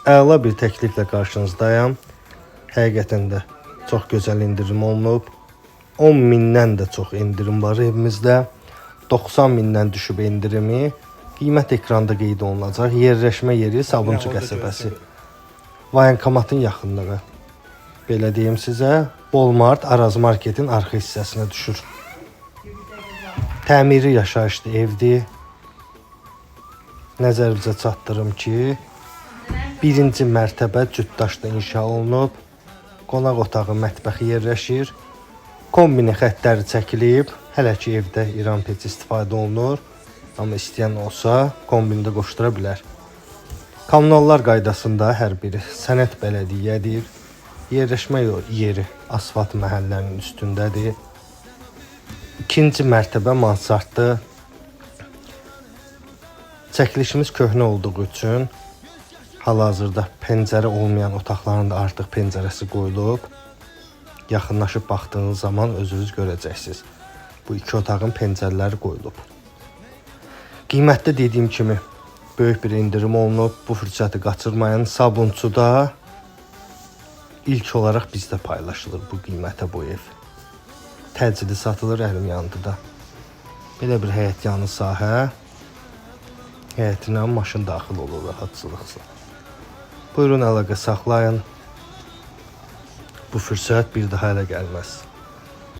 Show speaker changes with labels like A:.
A: Əla bir təkliflə qarşınızdayım. Həqiqətən də çox gözəl indirim olunub. 10 mindən də çox indirim var evimizdə. 90 mindən düşüb indirimi. Qiymət ekranda qeyd olunacaq. Yerləşmə yeri Sabunçu qəsəbəsi. Vayankomatın yaxınlığı. Belə deyim sizə, Walmart Araz Marketin arxa hissəsinə düşür. Təmiri yaşayışlı evdir. Nəzərinizə çatdırım ki, birinci mərtəbə cütdaşda inşa olunub. Qonaq otağı, mətbəxi yerləşir. Kombini xəttləri çəkilib. Hələ ki evdə İran peçi istifadə olunur. Amma istəyən olsa kombində qoşdura bilər. Kommunallar qaydasında hər biri sənəd bələdiyyədir. Yerləşmə yeri asfalt məhəllənin üstündədir. İkinci mərtəbə mansarddır. Çəkilişimiz köhnə olduğu üçün hal-hazırda pəncərə olmayan otaqların da artıq pəncərəsi qoyulub. Yaxınlaşıb baxdığınız zaman özünüz görəcəksiniz. Bu iki otağın pəncərələri qoyulub. Qiymətdə dediyim kimi böyük bir indirim olunub. Bu fürsəti qaçırmayın. Sabunçuda ilk olaraq bizdə paylaşılır bu qiymətə bu ev. Təcili satılır əlim yanında. Belə bir həyət yanı sahə. Həyətinə maşın daxil olur rahatçılıqla. Buyurun əlaqə saxlayın. Bu fürsət bir daha ələ gəlməz.